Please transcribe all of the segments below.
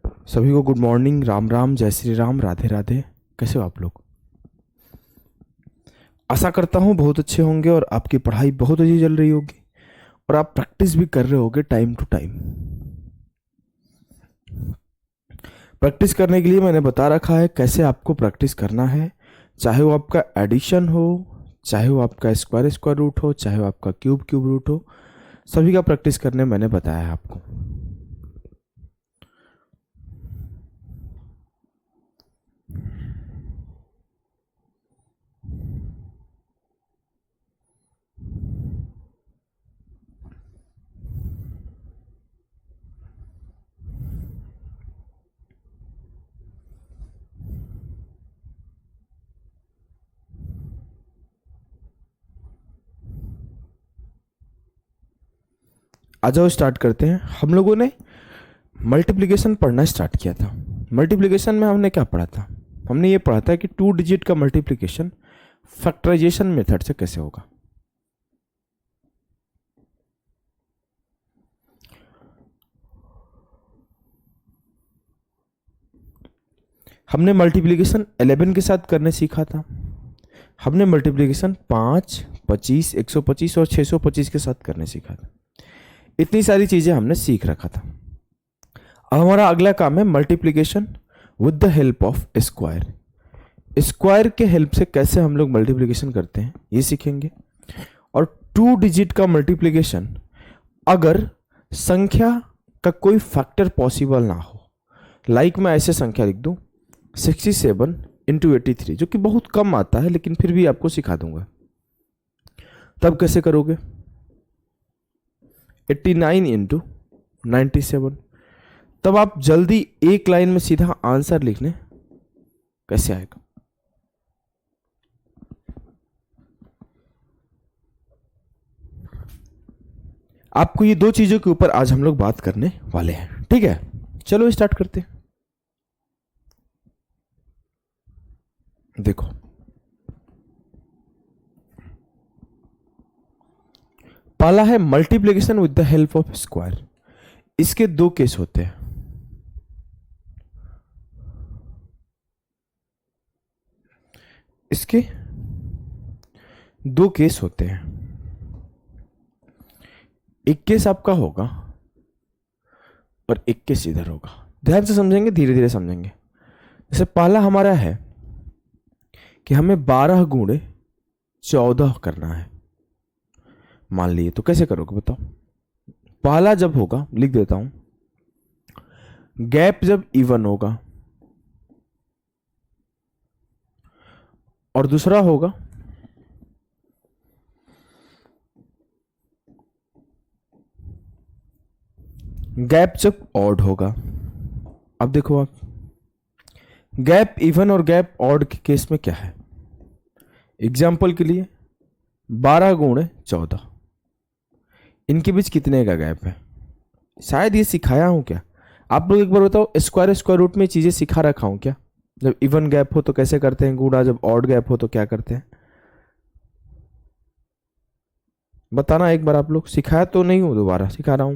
सभी को good morning, Ram Ram, जय श्री राम, राधे राधे। कैसे हो आप लोग? आशा करता हूँ बहुत अच्छे होंगे और आपकी पढ़ाई बहुत अच्छी चल रही होगी और आप प्रैक्टिस भी कर रहे होगे टाइम टू टाइम। प्रैक्टिस करने के लिए मैंने बता रखा है कैसे आपको प्रैक्टिस करना है, चाहे वो आपका एडिशन हो, चाहे वो आपका स्क्वायर स्क्वायर रूट हो, चाहे वो आपका क्यूब क्यूब रूट हो, सभी का प्रैक्टिस करने मैंने बताया है आपको। आ जाओ स्टार्ट करते हैं। हम लोगों ने मल्टीप्लिकेशन पढ़ना स्टार्ट किया था। मल्टीप्लिकेशन में हमने क्या पढ़ा था? हमने ये पढ़ा था कि 2 डिजिट का मल्टीप्लिकेशन फैक्टराइजेशन मेथड से कैसे होगा। हमने मल्टीप्लिकेशन 11 के साथ करने सीखा था। हमने मल्टीप्लिकेशन 5, 25, 125 और 625 के साथ करने सीखा था। इतनी सारी चीजें हमने सीख रखा था। अब हमारा अगला काम है multiplication with the help of square. Square के हेल्प से कैसे हम लोग मल्टीप्लिकेशन करते हैं ये सीखेंगे। और 2 डिजिट का मल्टीप्लिकेशन अगर संख्या का कोई फैक्टर पॉसिबल ना हो, लाइक मैं ऐसे संख्या लिख दूं 67 इंटू 83, जो कि बहुत कम आता है लेकिन फिर भी आपको सिखा दूंगा। तब कैसे करोगे? 89 इंटू 97। तब आप जल्दी एक लाइन में सीधा आंसर लिखने कैसे आएगा? आपको ये 2 चीजों के ऊपर आज हम लोग बात करने वाले हैं, ठीक है? चलो स्टार्ट करते हैं। देखो, पहला है multiplication with the help of square. इसके 2 केस होते हैं। इसके 2 केस होते हैं। एक केस आपका होगा और एक केस इधर होगा। ध्यान से समझेंगे, धीरे धीरे समझेंगे। जैसे पहला हमारा है कि हमें 12 गुणे 14 करना है, मान लिए। तो कैसे करोगे बताओ? पहला जब होगा, लिख देता हूं, गैप जब इवन होगा, और दूसरा होगा गैप जब ऑड होगा। अब देखो आप, गैप इवन और गैप ऑड के केस में क्या है? एग्जाम्पल के लिए 12 गुणे 14, इनके बीच कितने का गैप है? शायद ये सिखाया हूं क्या? आप लोग एक बार बताओ, स्क्वायर स्क्वायर रूट में चीजें सिखा रखा हूं क्या? जब इवन गैप हो तो कैसे करते हैं गुणा, जब ऑड गैप हो तो क्या करते हैं? बताना एक बार। आप लोग सिखाया तो नहीं हूं, दोबारा सिखा रहा हूं।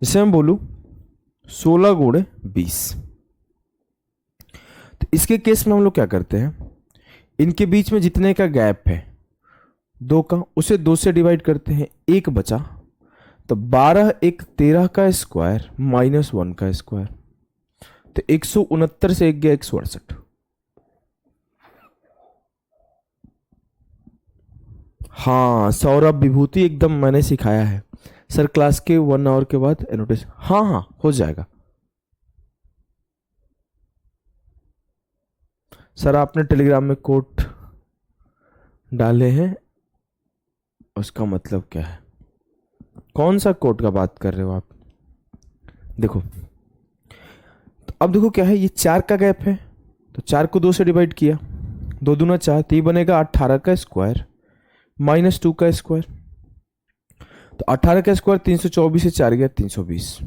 जैसे मैं बोलूं 16 गुणे 20, तो इसके केस में हम लोग क्या करते हैं? इनके बीच में जितने का गैप है 2 का, उसे 2 से डिवाइड करते हैं, 1 बचा। तो 12 1 13 का स्क्वायर माइनस 1 का स्क्वायर, तो 169 से 1 गया 168। हाँ, सौरभ विभूति, एकदम मैंने सिखाया है सर क्लास के 1 आवर के बाद एनोटेशन। हाँ हाँ, हो जाएगा सर। आपने टेलीग्राम में कोट डाले हैं, उसका मतलब क्या है? कौन सा कोट का बात कर रहे हो आप? देखो, तो अब देखो क्या है, ये 4 का गैप है, तो 4 को 2 से डिवाइड किया, 2 दूना 4, तो ये बनेगा 18 का स्क्वायर माइनस 2 का स्क्वायर। तो 18 का स्क्वायर 324 से 4 गया 320।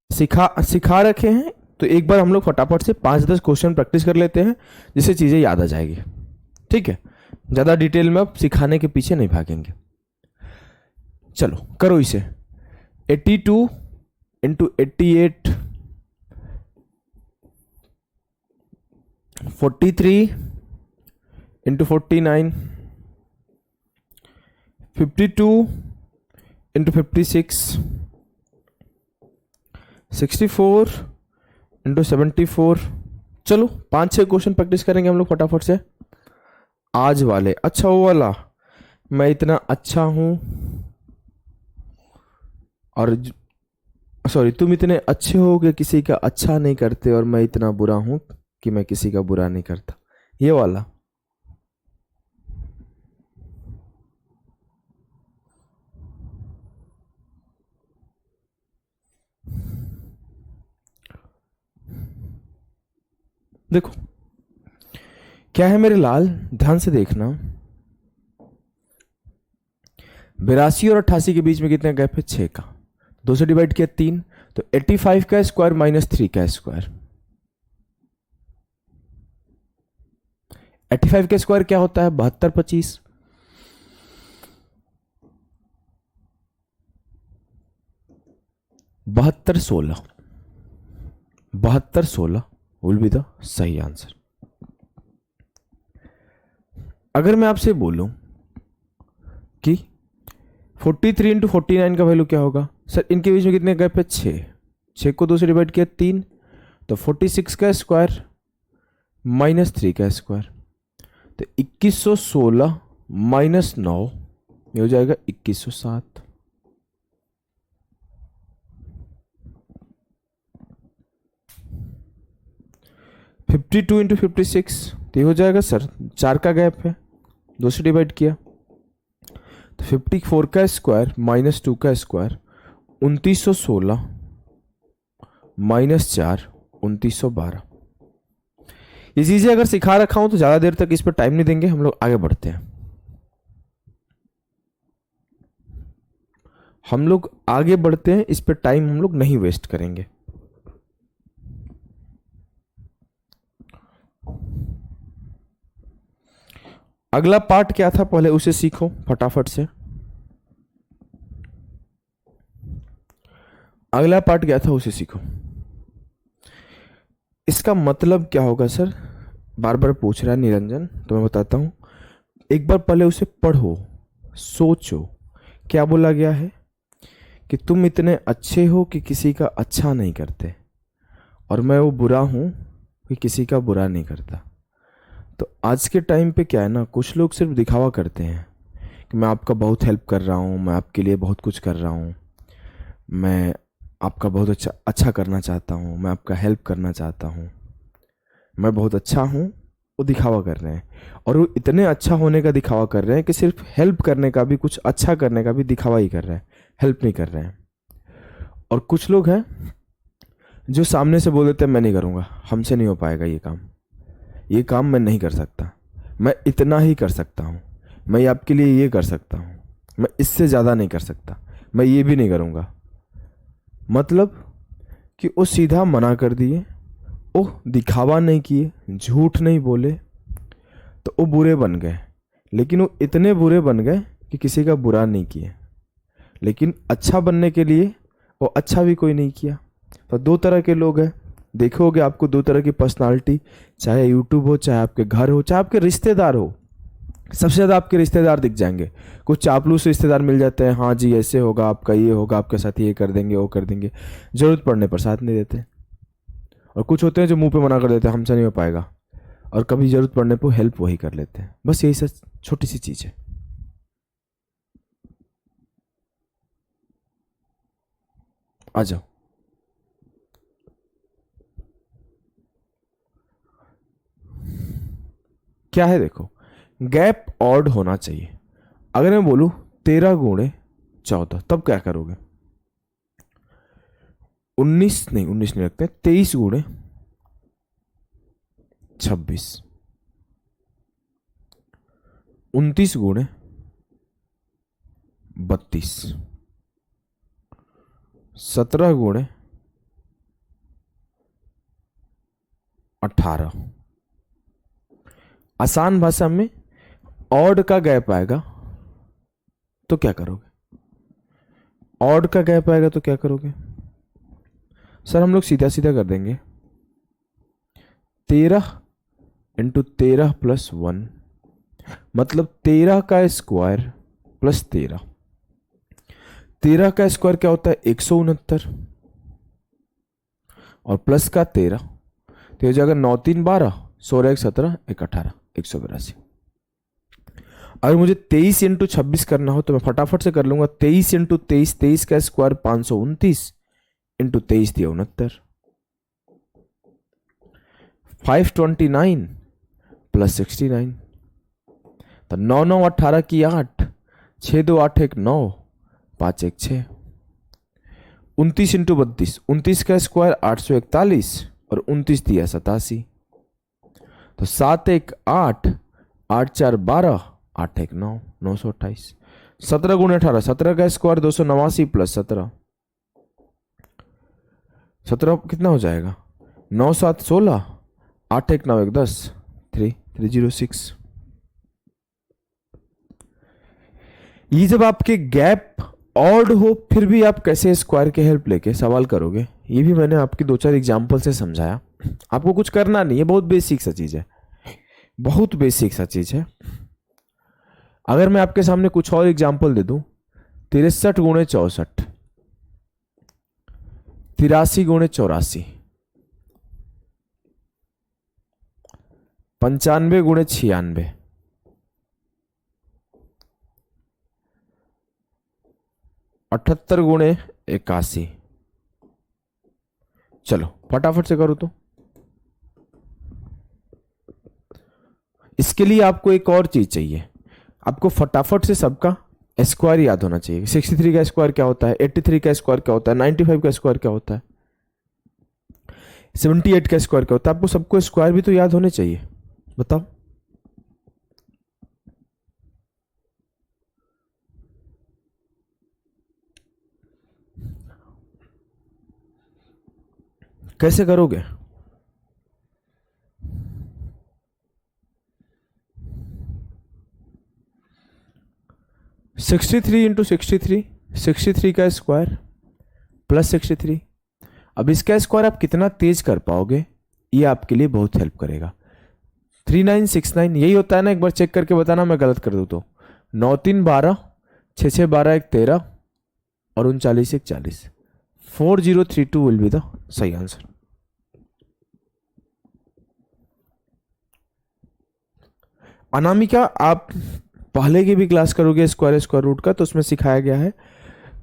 सिखा रखे हैं तो एक बार हम लोग फटाफट से 5-10 क्वेश्चन प्रैक्टिस कर लेते हैं, जिससे चीजें याद आ जाएगी। ठीक है, ज़्यादा डिटेल में अब सिखाने के पीछे नहीं भागेंगे। चलो करो इसे। 82 इंटू 88, 43 इंटू 49, 52 इंटू 56, 64 इंटू 74। चलो 5-6 क्वेश्चन प्रैक्टिस करेंगे हम लोग फटाफट से आज वाले। अच्छा वो वाला, मैं इतना अच्छा हूं और सॉरी, तुम इतने अच्छे हो कि किसी का अच्छा नहीं करते, और मैं इतना बुरा हूं कि मैं किसी का बुरा नहीं करता, ये वाला। देखो क्या है मेरे लाल, ध्यान से देखना। 82 और 88 के बीच में कितना गैप है? 6 का। 2 से डिवाइड किया 3, तो 85 का स्क्वायर माइनस 3 का स्क्वायर। 85 का स्क्वायर क्या होता है? 72 25। 72 16, 72 16 विल बी द सही आंसर। अगर मैं आपसे बोलूं कि 43 इंटू 49 का वैल्यू क्या होगा? सर इनके बीच में कितने गैप है? 6। 6 को 2 से डिवाइड किया 3, तो 46 का स्क्वायर माइनस 3 का स्क्वायर, तो 2116 माइनस 9 ये हो जाएगा 2107। फिफ्टी टू इंटू 56 तो ये हो जाएगा सर 4 का गैप है, 2 से डिवाइड किया, तो 54 का स्क्वायर माइनस 2 का स्क्वायर 2916 माइनस 4 2912। ये चीजें अगर सिखा रखा हूं तो ज्यादा देर तक इस पर टाइम नहीं देंगे, हम लोग आगे बढ़ते हैं। हम लोग आगे बढ़ते हैं, इस पर टाइम हम लोग नहीं वेस्ट करेंगे। अगला पार्ट क्या था पहले उसे सीखो फटाफट से। अगला पार्ट क्या था उसे सीखो। इसका मतलब क्या होगा सर? बार बार पूछ रहा है निरंजन, तो मैं बताता हूं। एक बार पहले उसे पढ़ो, सोचो क्या बोला गया है कि तुम इतने अच्छे हो कि किसी का अच्छा नहीं करते, और मैं वो बुरा हूं कि किसी का बुरा नहीं करता। तो आज के टाइम पे क्या है ना, कुछ लोग सिर्फ दिखावा करते हैं कि मैं आपका बहुत हेल्प कर रहा हूँ, मैं आपके लिए बहुत कुछ कर रहा हूँ, मैं आपका बहुत अच्छा करना चाहता हूँ, मैं आपका हेल्प करना चाहता हूँ, मैं बहुत अच्छा हूँ। वो दिखावा कर रहे हैं, और वो इतने अच्छा होने का दिखावा कर रहे हैं कि सिर्फ हेल्प करने का भी, कुछ अच्छा करने का भी दिखावा ही कर रहे हैं, हेल्प नहीं कर रहे हैं। और कुछ लोग हैं जो सामने से बोल देते हैं मैं नहीं करूँगा, हमसे नहीं हो पाएगा ये काम मैं नहीं कर सकता, मैं इतना ही कर सकता हूँ, मैं आपके लिए ये कर सकता हूँ, मैं इससे ज़्यादा नहीं कर सकता, मैं ये भी नहीं करूँगा। मतलब कि वो सीधा मना कर दिए, वो दिखावा नहीं किए, झूठ नहीं बोले, तो वो बुरे बन गए। लेकिन वो इतने बुरे बन गए कि किसी का बुरा नहीं किए, लेकिन अच्छा बनने के लिए वो अच्छा भी कोई नहीं किया। तो 2 तरह के लोग हैं, देखोगे आपको 2 तरह की पर्सनालिटी, चाहे यूट्यूब हो, चाहे आपके घर हो, चाहे आपके रिश्तेदार हो। सबसे ज़्यादा आपके रिश्तेदार दिख जाएंगे। कुछ चापलूस रिश्तेदार मिल जाते हैं, हाँ जी ऐसे होगा, आपका ये होगा, आपके साथ ये कर देंगे, वो कर देंगे, ज़रूरत पड़ने पर साथ नहीं देते। और कुछ होते हैं जो मुंह पे मना कर देते हैं हमसे नहीं हो पाएगा, और कभी ज़रूरत पड़ने पर हेल्प वही कर लेते हैं। बस यही सब छोटी सी चीज़ है। आ जाओ। क्या है देखो, गैप ऑड होना चाहिए। अगर मैं बोलूं 13 गुणे 14, तब क्या करोगे? 19 नहीं रखते, 23 गुणे 26, 29 गुणे 32, 17 गुणे 18। आसान भाषा में ऑड का गैप आएगा तो क्या करोगे? ऑड का गैप आएगा तो क्या करोगे? सर हम लोग सीधा सीधा कर देंगे, 13 इंटू 13 प्लस 1, मतलब 13 का स्क्वायर प्लस 13। 13 का स्क्वायर क्या होता है? 169, और प्लस का 13, तो हो जाएगा 9 3 12, 16 1 17 1 18, 182। अगर मुझे 23 इंटू 26 करना हो तो मैं फटाफट से कर लूंगा, 23 इंटू 23, 23 का स्क्वायर 529 इंटू 23 दिया 69, 529 प्लस 69, तो 9 9 18 की 8, 6 2 8 1 9, 5 1 6, 29 इंटू 32, 29 का स्क्वायर 841 और 29 दिया 87, तो 7 1 8, 8 4 12, 8 1 9, 928। 17 गुणे 18, 17 का स्क्वायर 289 प्लस 17, 17 कितना हो जाएगा? 9 7 16, 8 1 9 1 10, 306। ये जब आपके गैप ऑड हो फिर भी आप कैसे स्क्वायर के हेल्प लेके सवाल करोगे, ये भी मैंने आपकी 2-4 एग्जाम्पल से समझाया। आपको कुछ करना नहीं है, बहुत बेसिक सा चीज है, बहुत बेसिक सा चीज है। अगर मैं आपके सामने कुछ और एग्जाम्पल दे दूं, 63 गुणे 64, 83 गुणे 84, 95 गुणे 96, 78 गुणे 81, चलो फटाफट से करो। तो इसके लिए आपको एक और चीज चाहिए, आपको फटाफट से सबका स्क्वायर याद होना चाहिए। 63 का स्क्वायर क्या होता है, 83 का स्क्वायर क्या होता है, 95 का स्क्वायर क्या होता है, 78 का स्क्वायर क्या होता है, आपको सबको स्क्वायर भी तो याद होने चाहिए। बताओ कैसे करोगे? सिक्सटी थ्री इंटू 63, 63 का स्क्वायर प्लस 63। अब इसका स्क्वायर आप कितना तेज कर पाओगे ये आपके लिए बहुत हेल्प करेगा। 3969 यही होता है ना, एक बार चेक करके बताना मैं गलत कर दूं तो। 9 3 12, 6 6 12 1 13 और 39 1 40, 4032 विल बी द सही आंसर। अनामिका आप पहले की भी क्लास करोगे स्क्वायर स्क्वायर रूट का, तो उसमें सिखाया गया है,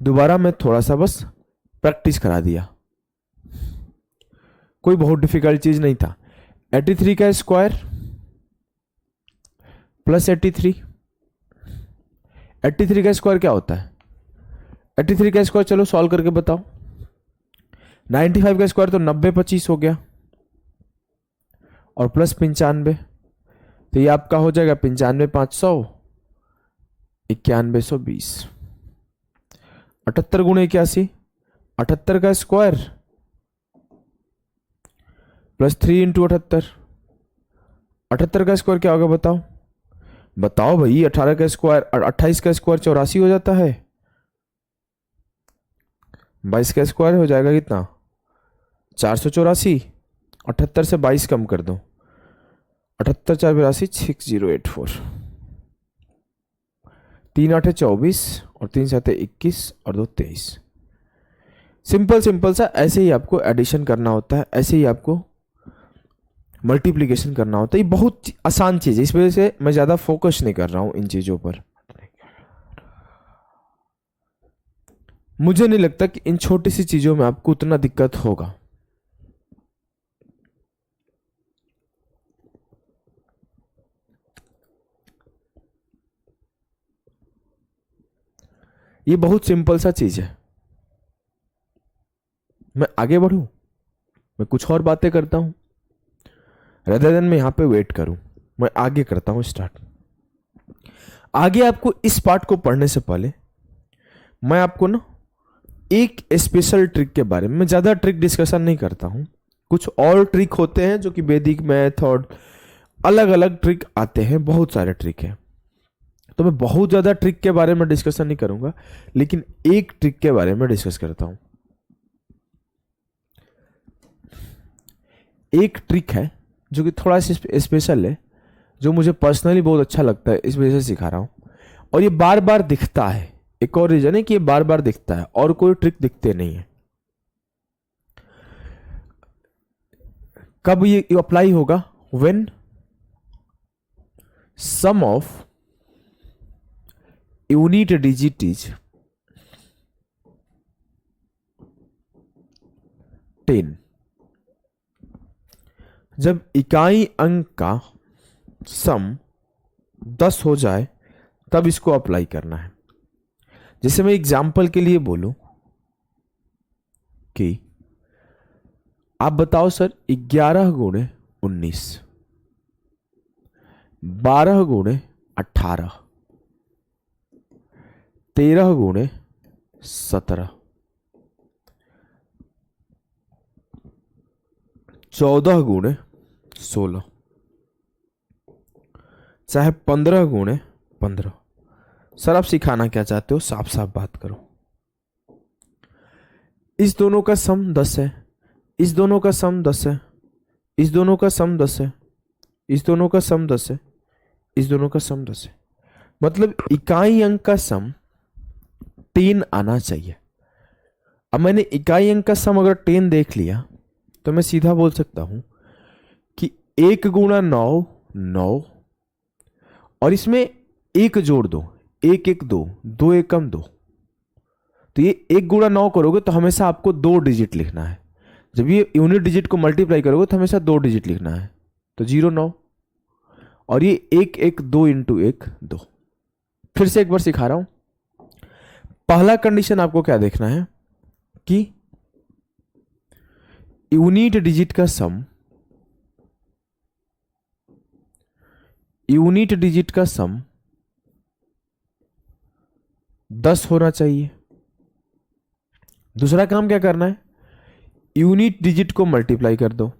दोबारा मैं थोड़ा सा बस प्रैक्टिस करा दिया, कोई बहुत डिफिकल्ट चीज नहीं था। 83 का स्क्वायर प्लस 83, 83 का स्क्वायर क्या होता है? 83 का स्क्वायर चलो सॉल्व करके बताओ। 95 का स्क्वायर तो 90 25 हो गया और प्लस 95, तो ये आपका हो जाएगा 95 500, 9120। 78 गुणे 81, 78 का स्क्वायर प्लस 3 इंटू 78, 78 का स्क्वायर क्या होगा बताओ? बताओ भाई, 18 का स्क्वायर 28 का स्क्वायर 84 हो जाता है, 22 का स्क्वायर हो जाएगा कितना? 484, 78 से 22 कम कर दो, 78 4 82 6084, 3 8 24 और 3 7 21 और 2 23। सिंपल सिंपल सा ऐसे ही आपको एडिशन करना होता है, ऐसे ही आपको मल्टीप्लिकेशन करना होता है। ये बहुत आसान चीज है, इस वजह से मैं ज्यादा फोकस नहीं कर रहा हूं इन चीजों पर। मुझे नहीं लगता कि इन छोटी सी चीजों में आपको उतना दिक्कत होगा। ये बहुत सिंपल सा चीज है। मैं आगे बढ़ूं, मैं कुछ और बातें करता हूं, रदर देन मैं यहां पे वेट करूं, मैं आगे करता हूं स्टार्ट। आगे आपको इस पार्ट को पढ़ने से पहले मैं आपको ना एक स्पेशल ट्रिक के बारे में, मैं ज्यादा ट्रिक डिस्कशन नहीं करता हूं, कुछ और ट्रिक होते हैं जो कि वैदिक मैथ और अलग अलग ट्रिक आते हैं, बहुत सारे ट्रिक हैं। तो मैं बहुत ज़्यादा ट्रिक के बारे में डिस्कशन नहीं करूंगा, लेकिन एक ट्रिक के बारे में डिस्कस करता हूं। एक ट्रिक है जो कि थोड़ा सा स्पेशल है, जो मुझे पर्सनली बहुत अच्छा लगता है, इस वजह से सिखा रहा हूं। और ये बार बार दिखता है, एक और रीजन है कि ये बार बार दिखता है और कोई ट्रिक दिखते नहीं है। कब ये अप्लाई होगा? When sum of unit digit is 10। जब इकाई अंक का सम 10 हो जाए तब इसको अप्लाई करना है। जैसे मैं एग्जाम्पल के लिए बोलूं कि आप बताओ सर 11 गुणे 19, 12 गुणे 18, 13 गुणे 17, 14 गुणे 16, चाहे 15 गुणे 15। सर आप सिखाना क्या चाहते हो? साफ साफ बात करो। इस दोनों का सम 10 है, इस दोनों का सम 10 है, इस दोनों का सम 10 है, इस दोनों का सम 10 है, इस दोनों का सम 10 है। मतलब इकाई अंक का सम 10 आना चाहिए। अब मैंने इकाई अंक का सम अगर 10 देख लिया तो मैं सीधा बोल सकता हूं कि 1 गुणा 9 9, और इसमें एक जोड़ दो, 1 1 2, 2 1 2। तो ये 1 गुणा 9 करोगे तो हमेशा आपको 2 डिजिट लिखना है। जब ये यूनिट डिजिट को मल्टीप्लाई करोगे तो हमेशा 2 डिजिट लिखना है। तो 0 9, और ये 1 1 2 इंटू 1 2। फिर से एक बार सिखा रहा हूं। पहला कंडीशन आपको क्या देखना है कि यूनिट डिजिट का सम, यूनिट डिजिट का सम 10 होना चाहिए। दूसरा काम क्या करना है? यूनिट डिजिट को मल्टीप्लाई कर दो,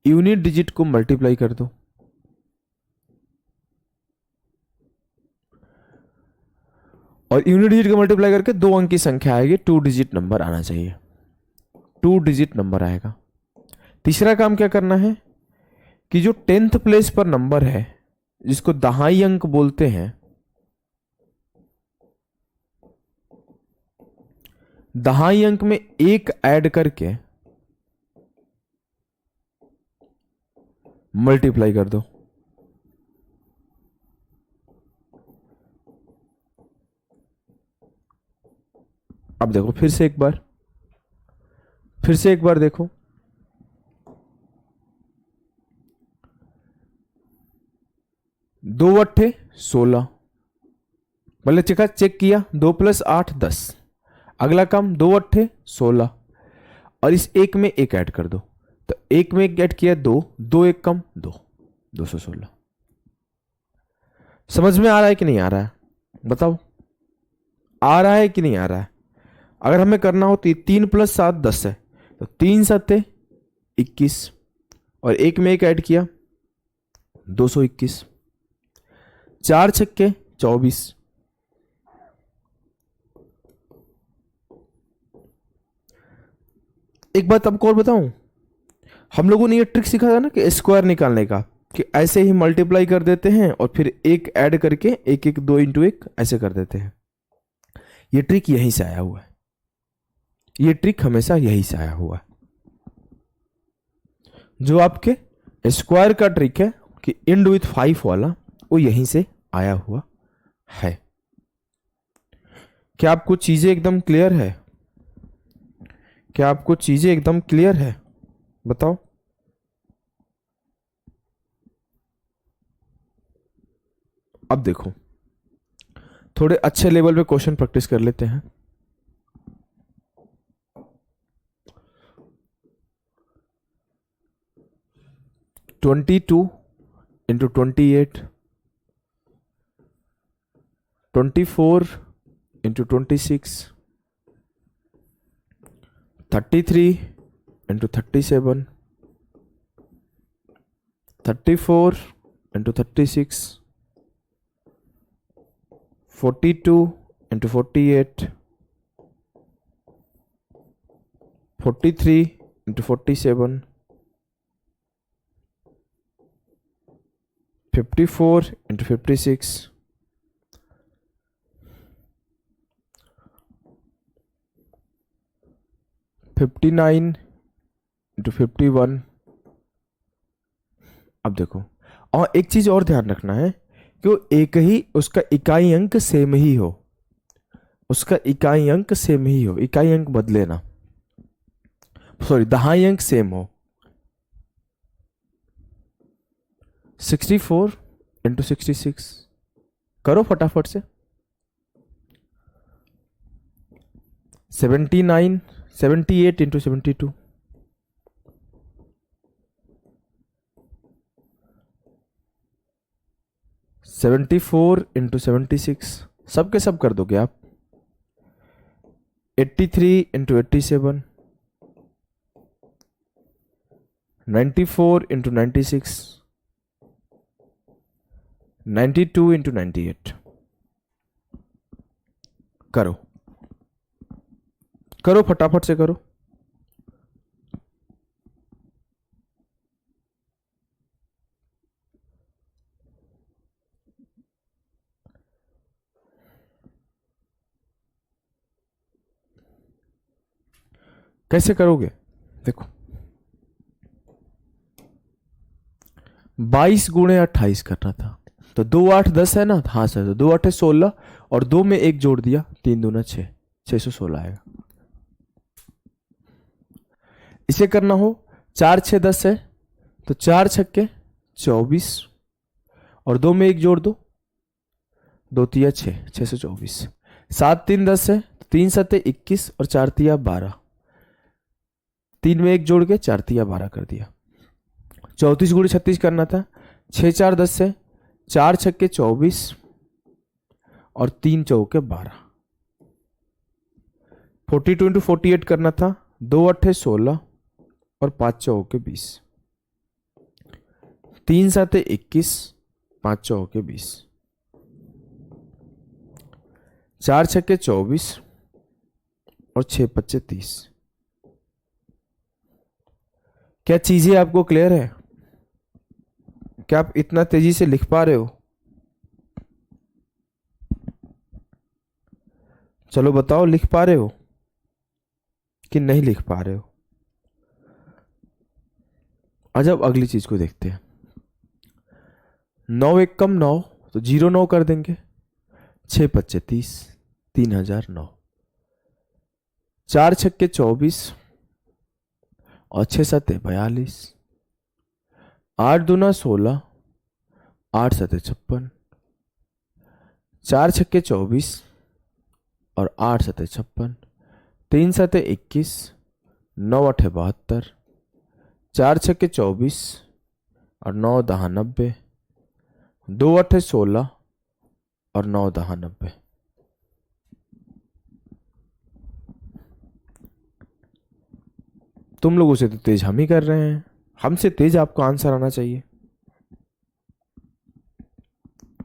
यूनिट डिजिट को मल्टीप्लाई कर दो, और यूनिट डिजिट को मल्टीप्लाई करके 2 अंक की संख्या आएगी, 2 डिजिट नंबर आना चाहिए, 2 डिजिट नंबर आएगा। तीसरा काम क्या करना है कि जो 10th प्लेस पर नंबर है, जिसको दहाई अंक बोलते हैं, दहाई अंक में 1 ऐड करके मल्टीप्लाई कर दो। अब देखो फिर से एक बार, फिर से एक बार देखो। 2 अट्ठे 16, पहले चेक किया, 2 + 8 10। अगला काम 2 अट्ठे 16, और इस एक में 1 ऐड कर दो। तो 1 में 1 ऐड किया 2, 2 1 कम 2, 216। समझ में आ रहा है कि नहीं आ रहा है? बताओ, आ रहा है कि नहीं आ रहा है? अगर हमें करना हो तो 3 + 7 10 है, तो 3 7 21, और 1 में 1 ऐड किया 221, 4 छक्के 24। एक बात आपको और बताऊं, हम लोगों ने ये ट्रिक सीखा था ना कि स्क्वायर निकालने का, कि ऐसे ही मल्टीप्लाई कर देते हैं और फिर 1 ऐड करके 1 1 2 इंटू 1 ऐसे कर देते हैं। ये ट्रिक यहीं से आया हुआ है, ये ट्रिक हमेशा यहीं से आया हुआ है। जो आपके स्क्वायर का ट्रिक है कि इंड विथ 5 वाला, वो यहीं से आया हुआ है। क्या आपको चीजें एकदम क्लियर है? क्या आपको चीजें एकदम क्लियर है? बताओ। अब देखो, थोड़े अच्छे लेवल पे क्वेश्चन प्रैक्टिस कर लेते हैं। Twenty 2 into 28, 24 into 26, 33 into 37, 34 into 36, 42 into 48, 43 into 47, 54 into 56, 59 into 51। अब देखो, और एक चीज और ध्यान रखना है कि वो एक ही उसका इकाई अंक सेम ही हो, उसका इकाई अंक सेम ही हो, इकाई अंक बदले ना, सॉरी दहाई अंक सेम हो। 64 इंटू 66 करो फटाफट से। 78 इंटू 72, 74 इंटू 76, सबके सब कर दोगे आप। 83 इंटू 87, 94 इंटू 96, 92 इंटू 98। करो करो फटाफट से करो। कैसे करोगे? देखो 22 गुणे 28 करना था, तो 2 8 10 है ना, हाँ सर, तो 2 8 16 और 2 में 1 जोड़ दिया, 3 दूना 6, 616 आएगा। इसे करना हो 4 6 10 है, तो 4 छक्के 24 और 2 में 1 जोड़ दो, 2 तिया 6, 624। 7 3 10 है, 3 सत्ते 21 और 4 तिया 12, 3 में 1 जोड़ के 4 तिया 12 कर दिया। 34 गुणे 36 करना था, 6 4 10 है, 4 छक्के 24 और 3 चौके 12। 42 इंटू 48 करना था, 2 8 16 और 5 चौके 20, 3 7 21, 5 चौके 20, 4 छक्के 24 और 6 पच्चे 30। क्या चीजें आपको क्लियर है? क्या आप इतना तेजी से लिख पा रहे हो? चलो बताओ, लिख पा रहे हो कि नहीं लिख पा रहे हो? आज अब अगली चीज को देखते हैं। 9 एक कम 9, तो 0 9 कर देंगे, 6 पच्चे 30, 3009। 4 छक्के 24 और 6 सत्ते 42, 8 दूना 16, 8 सत्ते 56, 4 छक्के 24 और 8 सत्ते 56, 3 सत्ते 21, 9 अठे 72, 4 छक्के 24 और 9 दहा 90, 2 अठे 16 और 9 दहा 90। तुम लोगों से तो तेज हम ही कर रहे हैं, हमसे तेज आपको आंसर आना चाहिए।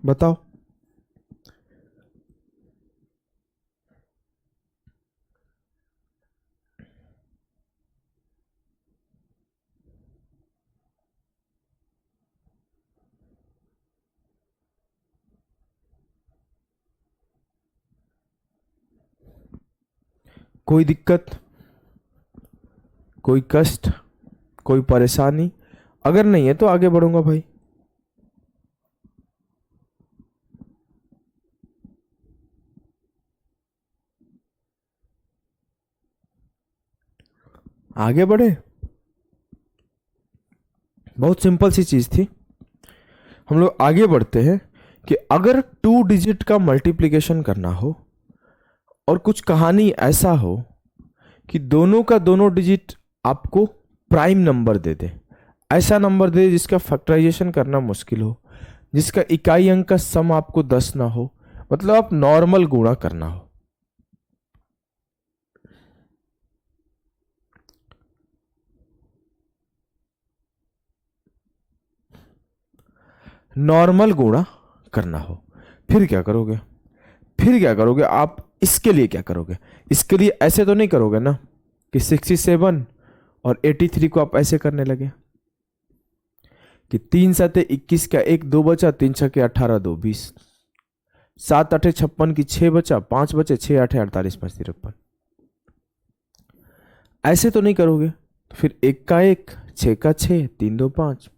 बताओ। कोई दिक्कत, कोई कष्ट, कोई परेशानी? अगर नहीं है तो आगे बढ़ूंगा भाई। आगे बढ़े। बहुत सिंपल सी चीज थी। हम लोग आगे बढ़ते हैं कि अगर 2 डिजिट का मल्टीप्लिकेशन करना हो और कुछ कहानी ऐसा हो कि दोनों का दोनों डिजिट आपको प्राइम नंबर दे दे, ऐसा नंबर दे जिसका फैक्टराइजेशन करना मुश्किल हो, जिसका इकाई अंक का सम आपको 10 ना हो, मतलब आप नॉर्मल गुणा करना हो, नॉर्मल गुणा करना हो, फिर क्या करोगे? आप इसके लिए क्या करोगे? इसके लिए ऐसे तो नहीं करोगे ना कि 67 और 83 को आप ऐसे करने लगे कि 3 7 21 का 1 2 बचा, 3 6 18 2 20, 7 8 56 की 6 बचा, 5 बचे, 6 8 48 5 53। ऐसे तो नहीं करोगे, तो फिर 1 का 1, 6 का 6, 3 2 5।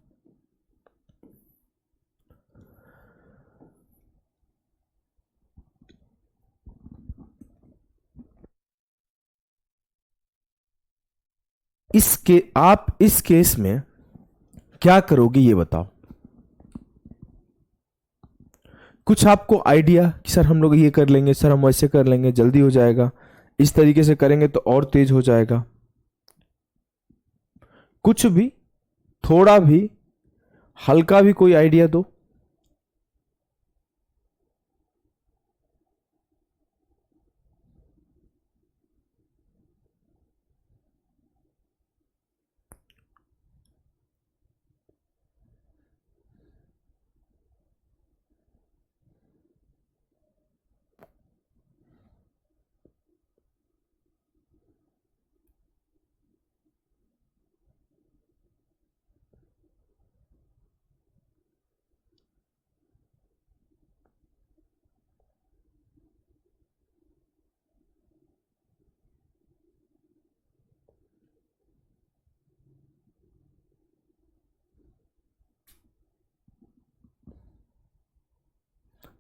आप इस केस में क्या करोगे ये बताओ। कुछ आपको आइडिया कि सर हम लोग ये कर लेंगे, सर हम ऐसे कर लेंगे, जल्दी हो जाएगा, इस तरीके से करेंगे तो और तेज हो जाएगा? कुछ भी, थोड़ा भी, हल्का भी कोई आइडिया दो।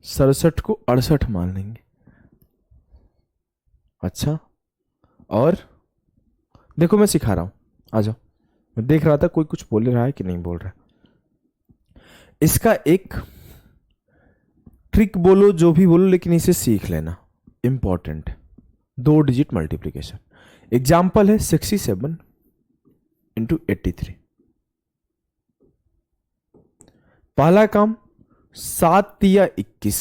सड़सठ को 68 मान लेंगे। अच्छा, और देखो मैं सिखा रहा हूं, आ जाओ। मैं देख रहा था कोई कुछ बोल रहा है कि नहीं बोल रहा। इसका एक ट्रिक बोलो, जो भी बोलो, लेकिन इसे सीख लेना, इंपॉर्टेंट। 2 डिजिट मल्टीप्लीकेशन एग्जाम्पल है 67 इंटू 83। पहला काम 7 या 21,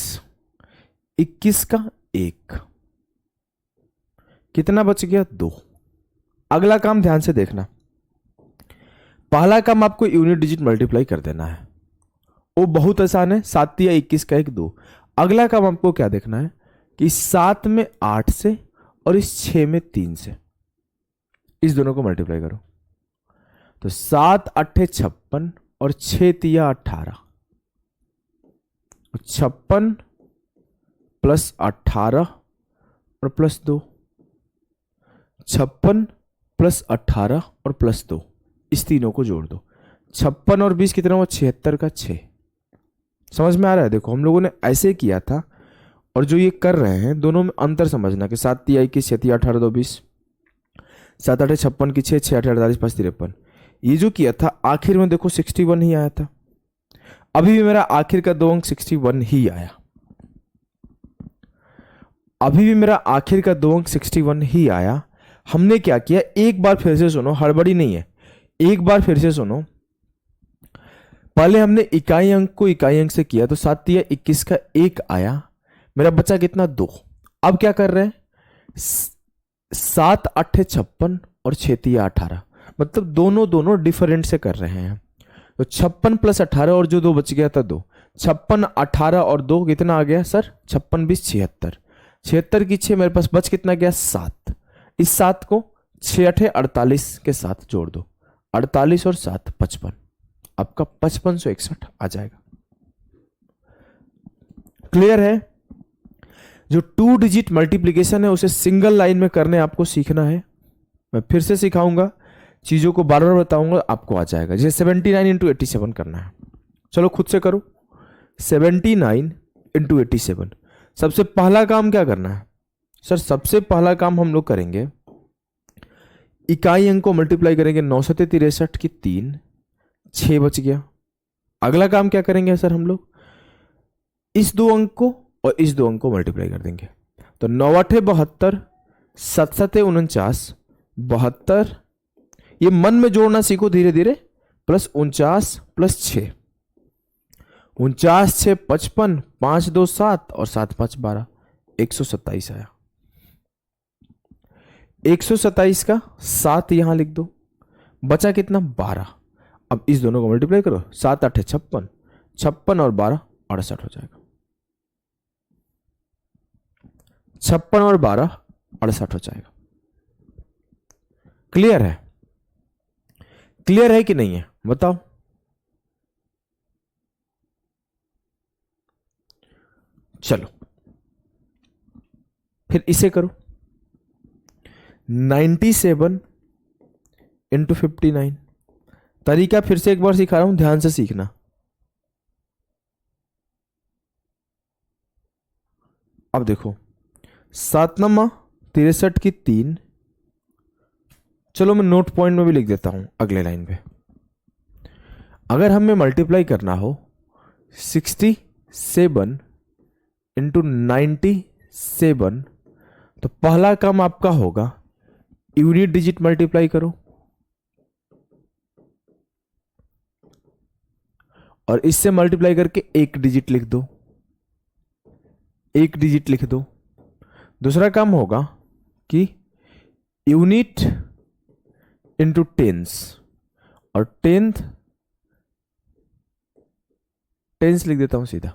21 का 1, कितना बच गया? 2। अगला काम ध्यान से देखना, पहला काम आपको यूनिट डिजिट मल्टीप्लाई कर देना है, वो बहुत आसान है, 7 या 21 का 1 2। अगला काम आपको क्या देखना है कि 7 में 8 से और इस 6 में 3 से, इस दोनों को मल्टीप्लाई करो तो 7 8 56 और 6 तिया 18, 56 प्लस 18 और प्लस 2, 56 प्लस 18 और प्लस 2, इस तीनों को जोड़ दो। 56 और 20 कितना हुआ? 76 का 6। समझ में आ रहा है? देखो हम लोगों ने ऐसे किया था, और जो ये कर रहे हैं दोनों में अंतर समझना कि 7 तिया 21, 6 तिया 18 2 20, 7 8 56 की 6, 6 8 48 5 53। ये जो किया था आखिर में देखो 61 ही आया था। अभी भी मेरा आखिर का 2 अंक 61 ही आया, अभी भी मेरा आखिर का 2 अंक 61 ही आया। हमने क्या किया, एक बार फिर से सुनो, हड़बड़ी नहीं है, एक बार फिर से सुनो। पहले हमने इकाई अंक को इकाई अंक से किया तो 7 तिया 21 का 1 आया, मेरा बचा कितना? 2। अब क्या कर रहे हैं, 7 8 56 और 6 तिया 18, मतलब दोनों डिफरेंट से कर रहे हैं। तो 56 प्लस 18 और जो 2 बच गया था 2, 56 18 और 2 कितना आ गया सर? 56 20 76, 76 की 6 मेरे पास बच कितना गया? 7। इस 7 को 6 8 48 के साथ जोड़ दो, 48 और 7 55, आपका 5561 आ जाएगा। क्लियर है? जो 2 डिजिट मल्टीप्लीकेशन है उसे सिंगल लाइन में करने आपको सीखना है। मैं फिर से सिखाऊंगा, चीजों को बार बार बताऊंगा, आपको आ जाएगा। जैसे 79 इंटू 87 करना है, चलो खुद से करो। 79 इंटू 87, सबसे पहला काम क्या करना है सर? सबसे पहला काम हम लोग करेंगे, इकाई अंक को मल्टीप्लाई करेंगे, 9 7 63 की 3, 6 बच गया। अगला काम क्या करेंगे सर हम लोग? इस 2 अंक को और इस 2 अंक को मल्टीप्लाई कर देंगे, तो 9 8 72, 7 7 49, 72, ये मन में जोड़ना सीखो धीरे धीरे, प्लस 49 प्लस 6, 49 6 55, 5 2 7 और 7 5 12, 127 आया। 127 का 7 यहां लिख दो, बचा कितना? 12। अब इस दोनों को मल्टीप्लाई करो, 7 8 56, 56 और 12 68 हो जाएगा। 56 और 12 68 हो जाएगा। क्लियर है? क्लियर है कि नहीं है बताओ। चलो फिर इसे करो। 97 इंटू 59। तरीका फिर से एक बार सिखा रहा हूं, ध्यान से सीखना। अब देखो 7 63 की 3। चलो मैं नोट पॉइंट में भी लिख देता हूं अगले लाइन पे। अगर हमें मल्टीप्लाई करना हो 67 इंटू 97, तो पहला काम आपका होगा यूनिट डिजिट मल्टीप्लाई करो, और इससे मल्टीप्लाई करके एक डिजिट लिख दो, एक डिजिट लिख दो। दूसरा काम होगा कि यूनिट इंटू टेंस, और टेंस लिख देता हूं सीधा,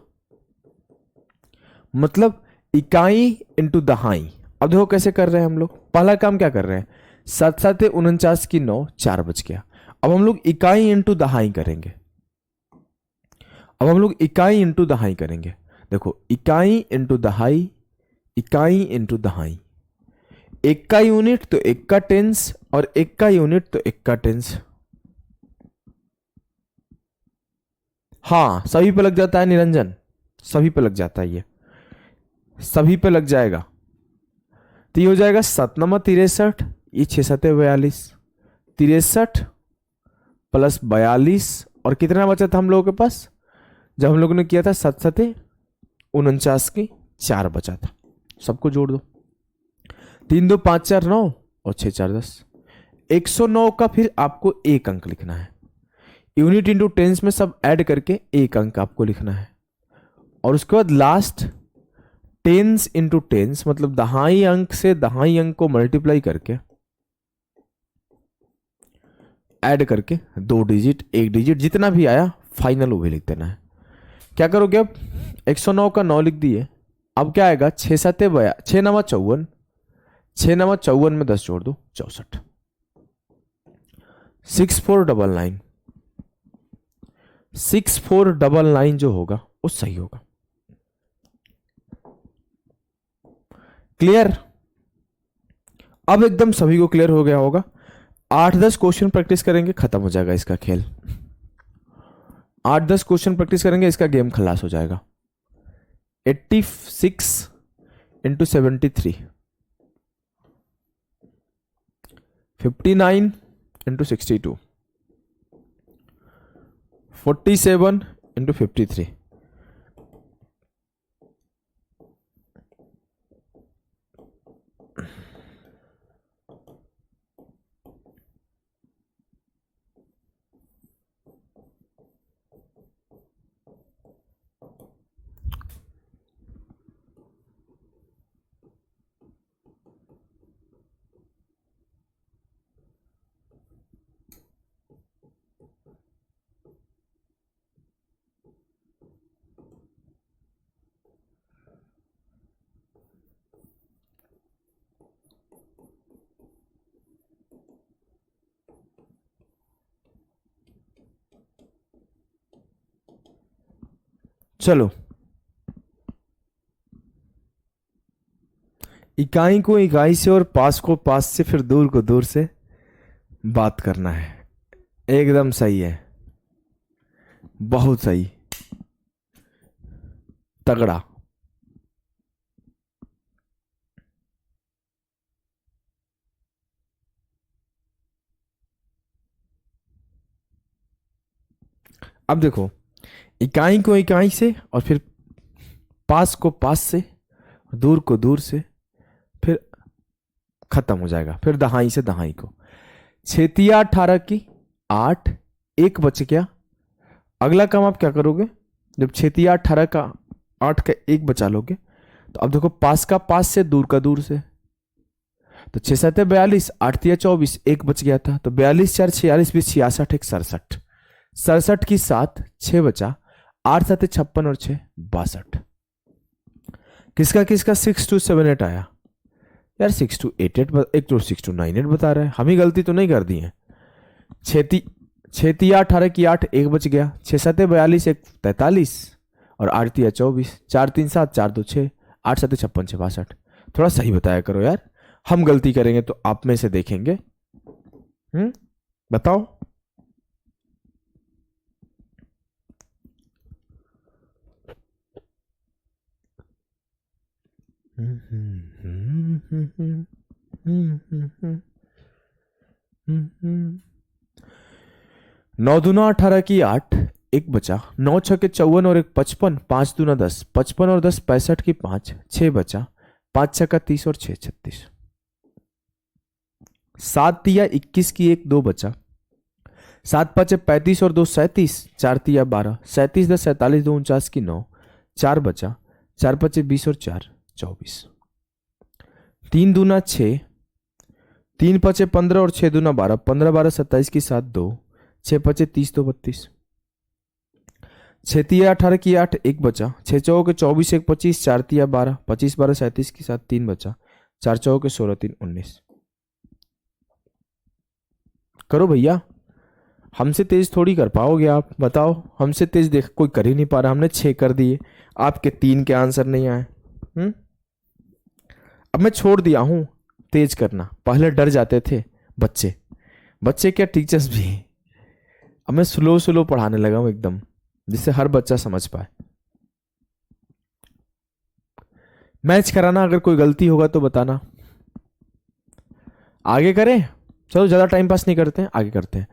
मतलब इकाई इंटू दहाई। अब देखो कैसे कर रहे हैं हम लोग। पहला काम क्या कर रहे हैं, 7 7 49 की 9, 4 बच गया। अब हम लोग इकाई इंटू दहाई करेंगे। अब हम लोग इकाई इंटू दहाई करेंगे। देखो इकाई इंटू दहाई, इकाई इंटू दहाई। एक का यूनिट तो एक का टेंस, और एक का यूनिट तो एक का टेंस। हाँ सभी पे लग जाता है निरंजन, सभी पे लग जाता है, ये सभी पे लग जाएगा। तो ये हो जाएगा 7 9 63, ये 6 7 42, 63 प्लस 42, और कितना बचा था हम लोगों के पास जब हम लोगों ने किया था 7 7 49 की 4 बचा था। सबको जोड़ दो, 3 2 5 4 9 और 6 4 10। 109 का फिर आपको एक अंक लिखना है। यूनिट इंटू टेंस में सब ऐड करके एक अंक आपको लिखना है, और उसके बाद लास्ट टेंस इंटू टेंस, मतलब दहाई अंक से दहाई अंक को मल्टीप्लाई करके ऐड करके 2 डिजिट 1 डिजिट जितना भी आया फाइनल वो भी लिख देना है। क्या करोगे अब, 109 का 9 लिख दिए। अब क्या आएगा, 6 7 6 9 54, 6 9 54 में 10 जोड़ दो 64। 6499, 6499 जो होगा वो सही होगा। क्लियर? अब एकदम सभी को क्लियर हो गया होगा। 8-10 क्वेश्चन प्रैक्टिस करेंगे, खत्म हो जाएगा इसका खेल। 8-10 क्वेश्चन प्रैक्टिस करेंगे, इसका गेम खलास हो जाएगा। 86 इंटू 73, 59 इंटू 62, 47 इंटू 53, चलो इकाई को इकाई से और पास को पास से, फिर दूर को दूर से बात करना है। एकदम सही है, बहुत सही, तगड़ा। अब देखो इकाई को इकाई से और फिर पास को पास से, दूर को दूर से, फिर खत्म हो जाएगा। फिर दहाई से दहाई को। 6 18 की 8, एक बच गया। अगला काम आप क्या करोगे, जब 6 18 का 8 का एक बचा लोगे, तो अब देखो पास का पास से, दूर का दूर से, तो 6 7 42, 8 3 24, एक बच गया था, तो 42 4 46 20 66 1 67, 67 की 7, 6 बचा। 8 7 56 और 6 62। किसका किसका 6 2 7 8 आया यार? 6 2 8 8, एक तो 6 2 9 8 बता रहा है। हम ही गलती तो नहीं कर दी है। 6 18 की 8, एक बच गया। 6 7 42, एक 43 और 8 3 24, 4 3 7, 4 2 6, 8 7 56 6 62। थोड़ा सही बताया करो यार, हम गलती करेंगे तो आप में से देखेंगे। बताओ। नौ दूना 18 की 8, एक बचा। 9 6 के 54 और एक 55, 5 दूना 10, 55 और 10 65 की 5, 6 बचा। 5 6 का 30 और 6 36। 7 तिया 21 की 1, 2 बचा। 7 5 35 और 2 37, 4 तिया 12, 37 10 47 2 49 की 9, 4 बचा। 4 5 20 और 4 24। 3 दूना 6, 3 5 15 और 6 दूना 12, 15 12 27 की 7 2, 6 5 30 2 32। 6 तिया 18 की 8, एक बचा। 6 चौके 24 एक 25, 4 तिया 12, 25 12 37 की 7 3 बचा। 4 चौके 16 3 19। करो भैया, हमसे तेज थोड़ी कर पाओगे आप, बताओ। हमसे तेज देख कोई कर ही नहीं पा रहा। हमने 6 कर दिए, आपके 3 के आंसर नहीं आए। अब मैं छोड़ दिया हूं तेज करना। पहले डर जाते थे बच्चे, बच्चे क्या टीचर्स भी। अब मैं स्लो स्लो पढ़ाने लगा हूं एकदम, जिससे हर बच्चा समझ पाए। मैच कराना, अगर कोई गलती होगा तो बताना। आगे करें, चलो ज्यादा टाइम पास नहीं करते हैं, आगे करते हैं।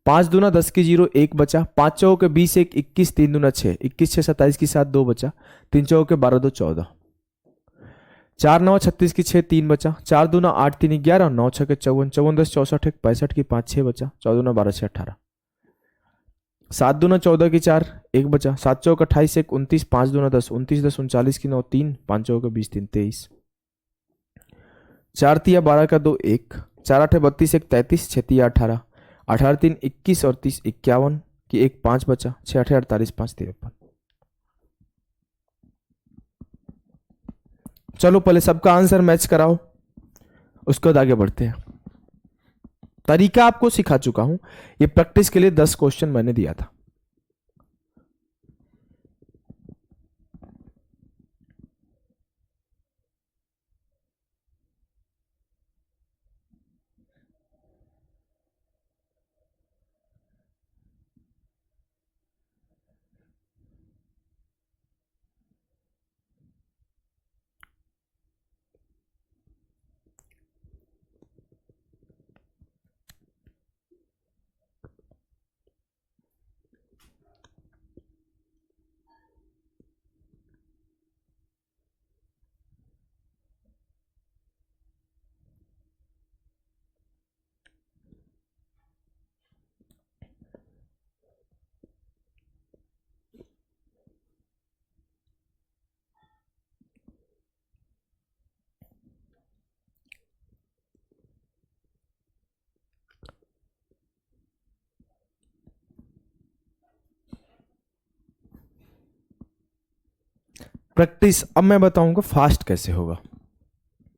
5 दूना 10 की 0, एक बचा। 5 चौके 20 एक 21, 3 दूना 6, 21 6 27 की 7 2 बचा। 3 चौके 12 2 14। 4 9 36 की 6, 3 बचा। 4 दूना 8 3 11, 9 6 के 54, 54 10 64 एक 65 की 5 6 बचा। 14 दूना 12 6 18। 7 दूना 14 की 4, एक बचा। 7 चौक 28 एक 29, 5 दूना 10, 29 10 39 की 9 3, 5 चौक 20 3 23। 4 तिया 12 का 2 1, 4 8 32 एक 33, 6 तिया 18, 18 3 21 और 30 51 की 1 5 बचा। 6 8 48 5 53। चलो पहले सबका आंसर मैच कराओ, उसके बाद आगे बढ़ते हैं। तरीका आपको सिखा चुका हूं, ये प्रैक्टिस के लिए 10 क्वेश्चन मैंने दिया था। प्रैक्टिस अब मैं बताऊंगा फास्ट कैसे होगा।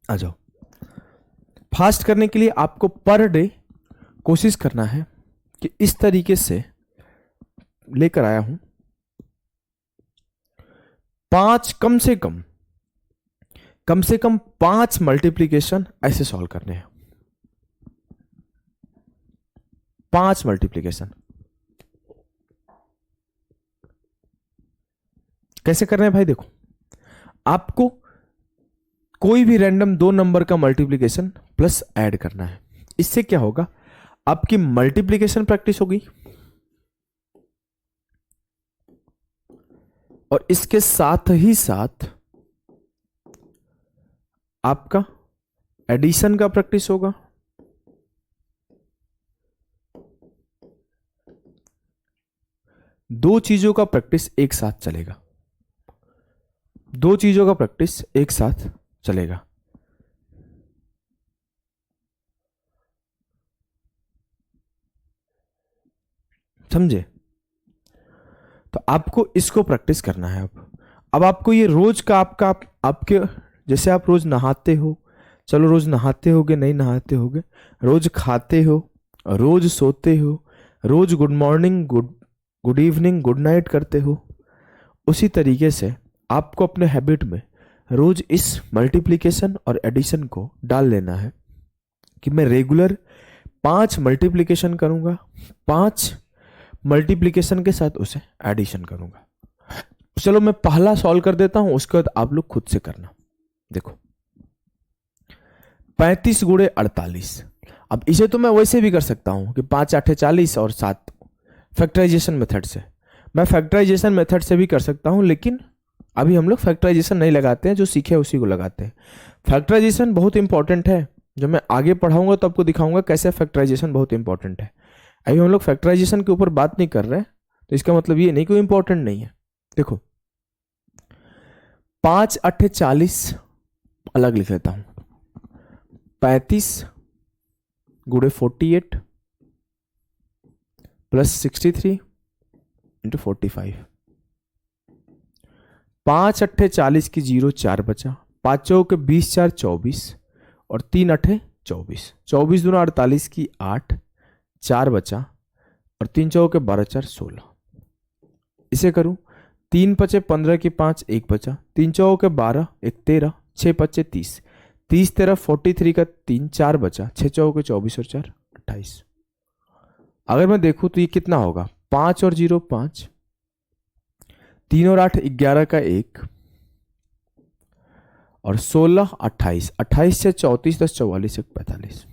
आ जाओ। फास्ट करने के लिए आपको पर डे कोशिश करना है कि इस तरीके से लेकर आया हूं, 5 कम से कम 5 मल्टीप्लीकेशन ऐसे सॉल्व करने हैं। 5 मल्टीप्लीकेशन कैसे करना है भाई? देखो, आपको कोई भी रैंडम 2 नंबर का मल्टीप्लीकेशन प्लस ऐड करना है। इससे क्या होगा, आपकी मल्टीप्लीकेशन प्रैक्टिस होगी और इसके साथ ही साथ आपका एडिशन का प्रैक्टिस होगा। दो चीजों का प्रैक्टिस एक साथ चलेगा, दो चीजों का प्रैक्टिस एक साथ चलेगा। समझे? तो आपको इसको प्रैक्टिस करना है। अब आपको ये रोज का आपके जैसे आप रोज नहाते हो, चलो रोज नहाते होगे, नहीं नहाते होगे, रोज खाते हो, रोज सोते हो, रोज good morning, good evening, good night करते हो, उसी तरीके से आपको अपने हैबिट में रोज इस मल्टीप्लिकेशन और एडिशन को डाल लेना है कि मैं रेगुलर 5 मल्टीप्लिकेशन करूंगा, 5 मल्टीप्लिकेशन के साथ उसे एडिशन करूंगा। चलो मैं पहला सॉल्व कर देता हूं, उसके बाद आप लोग खुद से करना। देखो 35 गुणे 48। अब इसे तो मैं वैसे भी कर सकता हूं कि 5 8 40 और 7 फैक्टराइजेशन मेथड से, मैं फैक्टराइजेशन मेथड से भी कर सकता हूं, लेकिन अभी हम लोग फैक्टराइजेशन नहीं लगाते हैं, जो सीखे उसी को लगाते हैं। फैक्टराइजेशन बहुत इंपॉर्टेंट है, जो मैं आगे पढ़ाऊंगा तो आपको दिखाऊंगा कैसे फैक्टराइजेशन बहुत इंपॉर्टेंट है। अभी हम लोग फैक्टराइजेशन के ऊपर बात नहीं कर रहे हैं, तो इसका मतलब ये नहीं कि इंपॉर्टेंट नहीं है। देखो 5 8 40 अलग लिख लेता हूं, 35 गुणे 48 प्लस 63 इंटू 45। 5 8 40 की 0 4 बचा, 5 चौके 20 4 24 और 3 8 24, 24 दूना 48 की 8 4 बचा और 3 चौके 12 4 16। इसे करूं 3 पचे 15 की 5 1 बचा, 3 चौके 12 1 13, 6 पचे 30, 30 13 43 का 3 4 बचा, 6 चौके 24 और 4 28। अगर मैं देखूं तो ये कितना होगा, 5 और 0 5, 3 और 8 11 का 1 और 16 28, 28 से 34 10 44 45,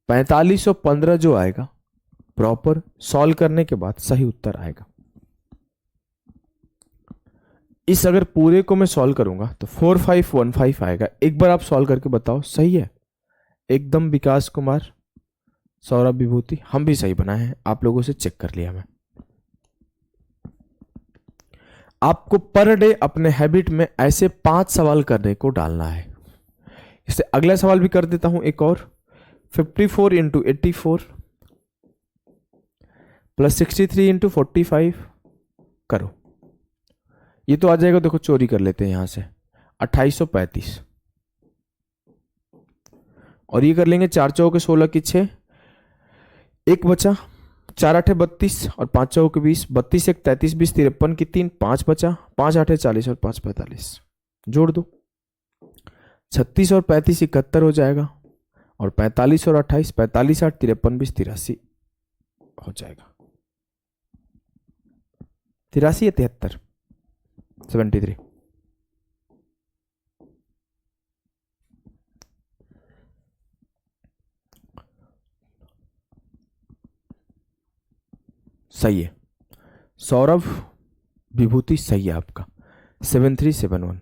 45 और 15 जो आएगा प्रॉपर सॉल्व करने के बाद सही उत्तर आएगा। इस अगर पूरे को मैं सॉल्व करूंगा तो 4515 आएगा। एक बार आप सॉल्व करके बताओ सही है एकदम। विकास कुमार, सौरभ विभूति, हम भी सही बनाए हैं, आप लोगों से चेक कर लिया मैं। आपको पर डे अपने हैबिट में ऐसे 5 सवाल करने को डालना है। इससे अगला सवाल भी कर देता हूं एक और, 54 इंटू 84 प्लस 63 इंटू 45 करो। ये तो आ जाएगा, देखो चोरी कर लेते हैं यहां से, 2835 और ये कर लेंगे 4 चौके 16 की 6, 1 बचा, 4 8 32 और 5 चौके 20, 32 1 33 20 53 की 3, 5 बचा, 5 8 40 और 5 45 जोड़ दो, 36 और 35 71 हो जाएगा और 45 और 28 45 8 53 20 83 हो जाएगा। 83 या 73 73। सही है सौरभ विभूति, सही है आपका 7371।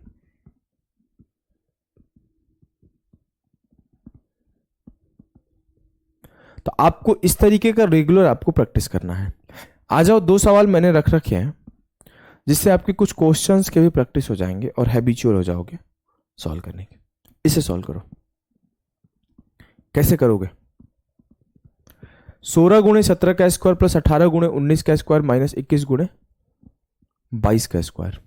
तो आपको इस तरीके का रेगुलर आपको प्रैक्टिस करना है। आ जाओ, 2 सवाल मैंने रख रखे हैं जिससे आपके कुछ क्वेश्चंस के भी प्रैक्टिस हो जाएंगे और हैबिचुअल हो जाओगे सॉल्व करने के। इसे सॉल्व करो। कैसे करोगे, 16 गुणे 17 का स्क्वायर प्लस 18 गुणे 19 का स्क्वायर माइनस 21 गुणे 22 का स्क्वायर।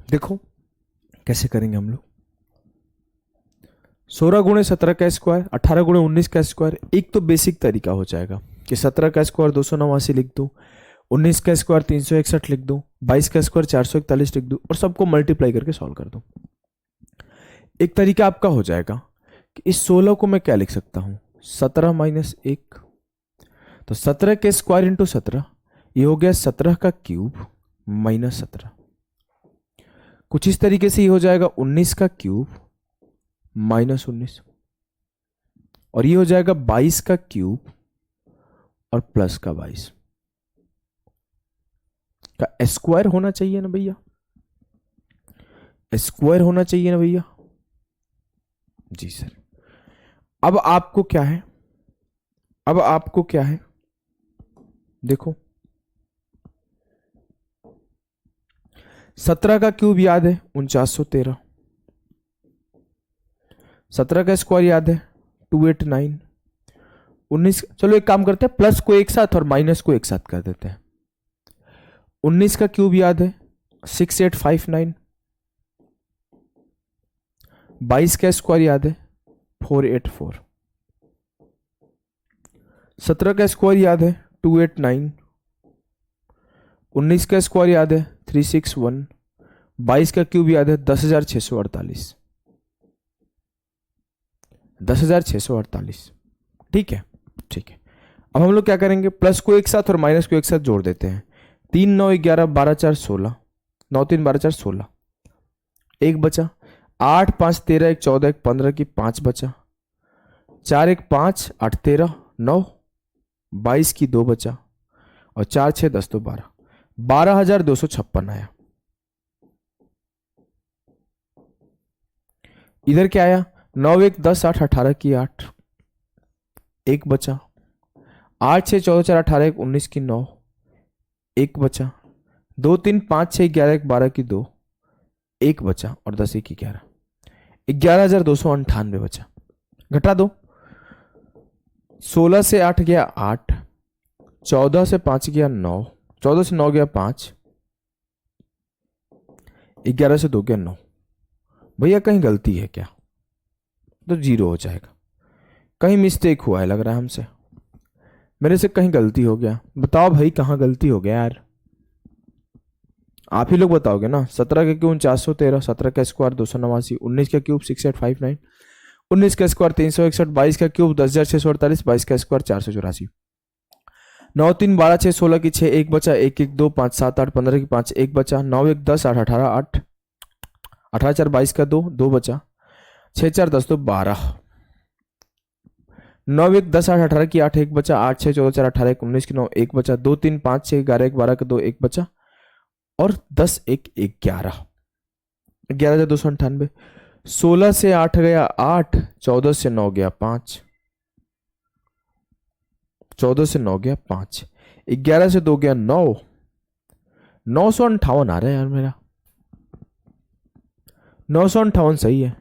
देखो कैसे करेंगे हम लोग, 16 गुणे 17 का स्क्वायर 18 गुणे 19 का स्क्वायर। एक तो बेसिक तरीका हो जाएगा कि 17 का स्क्वायर 289 लिख दूं, 19 का स्क्वायर 361 लिख दूं, 22 का स्क्वायर 441 लिख दूं और सबको मल्टीप्लाई करके सॉल्व कर दूं। एक तरीका आपका हो जाएगा कि इस 16 को मैं क्या लिख सकता हूं, 17 माइनस 1, तो 17 के स्क्वायर इंटू 17, ये हो गया 17 का क्यूब माइनस 17। कुछ इस तरीके से ये हो जाएगा 19 का क्यूब माइनस 19, और ये हो जाएगा 22 का क्यूब और प्लस का 22 का स्क्वायर होना चाहिए ना भैया, स्क्वायर होना चाहिए ना भैया। जी सर। अब आपको क्या है, अब आपको क्या है, देखो 17 का क्यूब याद है 4913, 17 का स्क्वायर याद है 289, 19, चलो एक काम करते हैं, प्लस को एक साथ और माइनस को एक साथ कर देते हैं। 19 का क्यूब याद है 6859, 22 का स्क्वायर याद है 484, 17 का स्क्वायर याद है 289, 19 का स्क्वायर याद है 361, 22 का क्यूब याद है 10,648, 10,648। ठीक है, ठीक है। अब हम लोग क्या करेंगे, प्लस को एक साथ और माइनस को एक साथ जोड़ देते हैं। 3 9 11 12 4 16, 9 3 12 4 16, एक बचा। 8 5 13 1 14 1 15 की 5 बचा। 4 1 5 8 13 9, 22 की 2 बचा, और 4 6 10 तो 12, 12,256 आया। इधर क्या आया, 9 1 10 8 18 की 8, एक बचा। 8 6 14 4 18 1 19 की 9, एक बचा। 2 3 5 6 11 1 12 की 2, एक बचा, और 10 1 की 11, 11,298 बचा। घटा दो, 16 से 8 गया 8, 14 से 5 गया 9, 14 से 9 गया 5, 11 से 2 गया 9। भैया कहीं गलती है क्या, तो 0 हो जाएगा। कहीं मिस्टेक हुआ है लग रहा है हमसे, मेरे से कहीं गलती हो गया। बताओ भाई कहाँ गलती हो गया यार, आप ही लोग बताओगे ना। 17 का क्यूब 413, 17 का स्क्वायर 289, 19 का क्यूब 6859, 19 का स्क्वायर 361, 22 का क्यूब 10,648, 22 का स्क्वायर 484, 9 3 12 6 16 की 6, एक बचा। 1 1 2 5 7 8 15 की 5, एक बचा। 9 1 10 8 18 8, 18 4 22 का 2, 2 बचा। 6 4 10 तो 12, 9 1 10 8 18 की 8, एक बचा। 8 6 14 4 18 1 19 की 9, एक बचा। 2 3 5 6 11 1 12 का 2, एक बचा, और 10 1 11, 11,298। 16 से 8 गया 8, 14 से 9 गया 5, 14 से 9 गया 5, 11 से 2 गया 9, 958 आ रहा है यार मेरा, 958 सही है।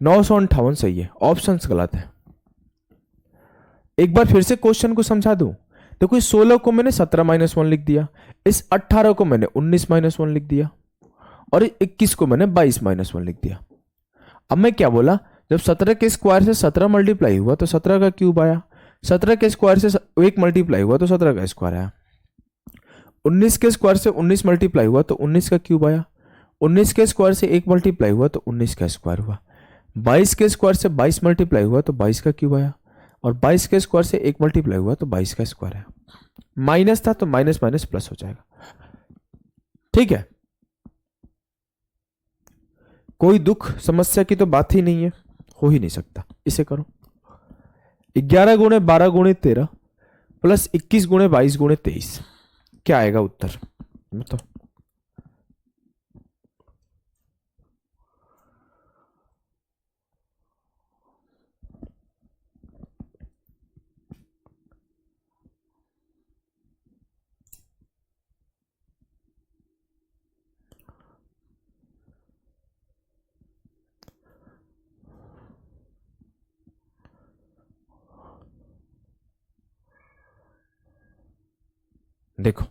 958 सही है, ऑप्शंस गलत है। एक बार फिर से क्वेश्चन को समझा दूं। देखो इस 16 को मैंने 17 माइनस 1 लिख दिया, इस 18 को मैंने 19 माइनस 1 लिख दिया, और 21 को मैंने 22 माइनस 1 लिख दिया। अब मैं क्या बोला, जब 17 के स्क्वायर से 17 मल्टीप्लाई हुआ तो 17 का क्यूब आया, 17 के स्क्वायर से 1 मल्टीप्लाई हुआ तो 17 का स्क्वायर आया, 19 के स्क्वायर से 19 मल्टीप्लाई हुआ तो 19 का क्यूब आया, 19 के स्क्वायर से 1 मल्टीप्लाई हुआ तो 19 का स्क्वायर हुआ, 22 के स्क्वायर से 22 मल्टीप्लाई हुआ तो 22 का क्यूब आया, और 22 के स्क्वायर से 1 मल्टीप्लाई हुआ तो 22 का स्क्वायर आया। माइनस था तो माइनस माइनस प्लस हो जाएगा। ठीक है, कोई दुख समस्या की तो बात ही नहीं है, हो ही नहीं सकता। इसे करो, 11 गुणे 12 गुणे 13 प्लस 21 गुणे 22 गुणे 23, क्या आएगा उत्तर बताओ। देखो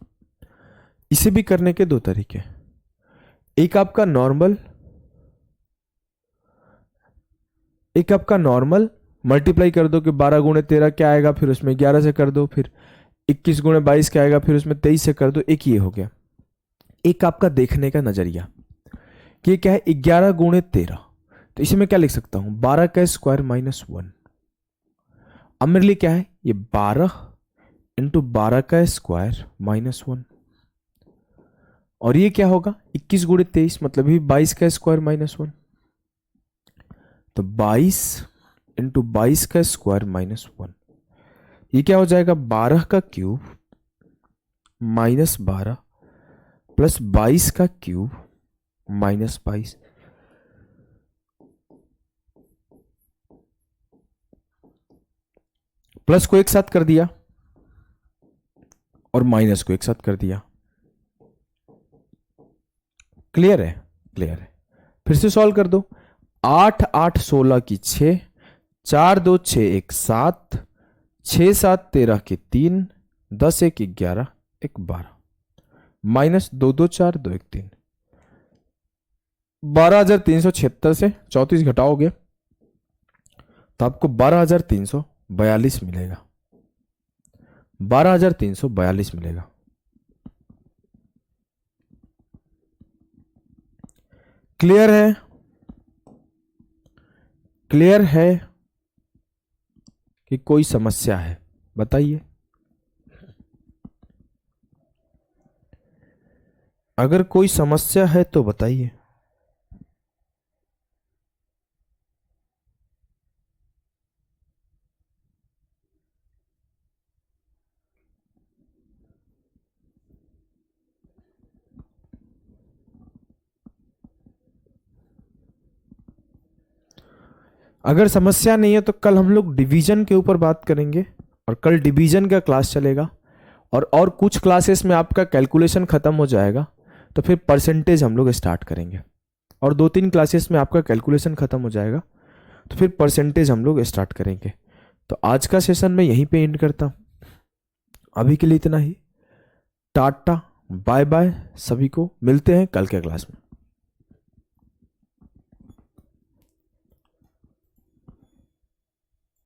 इसे भी करने के दो तरीके, एक आपका नॉर्मल मल्टीप्लाई कर दो कि 12 गुणे 13 क्या आएगा, फिर उसमें 11 से कर दो, फिर 21 गुणे 22 क्या आएगा, फिर उसमें 23 से कर दो। एक ये हो गया। एक आपका देखने का नजरिया कि ये क्या है, 11 गुणे 13, तो इसे मैं क्या लिख सकता हूं, 12 का स्क्वायर माइनस 1, अब मेरे लिए क्या है, ये 12 इंटू 12 का स्क्वायर -1, और ये क्या होगा 21 गुणे 23 मतलब ये 22 का स्क्वायर -1, तो 22 इंटू 22 का स्क्वायर -1, ये क्या हो जाएगा 12 का क्यूब -12 प्लस 22 का क्यूब -22, प्लस को एक साथ कर दिया और माइनस को एक साथ कर दिया। क्लियर है? क्लियर है। फिर से सॉल्व कर दो। 8 8 16 की 6, 4 2 6 1 7, 6 7 13 की 3, 10 1 11 1 12, माइनस 2 2 4 2 1 3, 12,376 से 34 घटाओगे तो आपको 12,342 मिलेगा। 12,342 मिलेगा। क्लियर है? क्लियर है कि कोई समस्या है? बताइए। अगर कोई समस्या है तो बताइए। अगर समस्या नहीं है तो कल हम लोग डिवीजन के ऊपर बात करेंगे, और कल डिवीजन का क्लास चलेगा, और कुछ क्लासेस में आपका कैलकुलेशन खत्म हो जाएगा तो फिर परसेंटेज हम लोग स्टार्ट करेंगे, और 2-3 क्लासेस में आपका कैलकुलेशन खत्म हो जाएगा तो फिर परसेंटेज हम लोग स्टार्ट करेंगे। तो आज का सेशन मैं यहीं पे एंड करता हूँ। अभी के लिए इतना ही। टाटा, बाय बाय, सभी को मिलते हैं कल के क्लास में।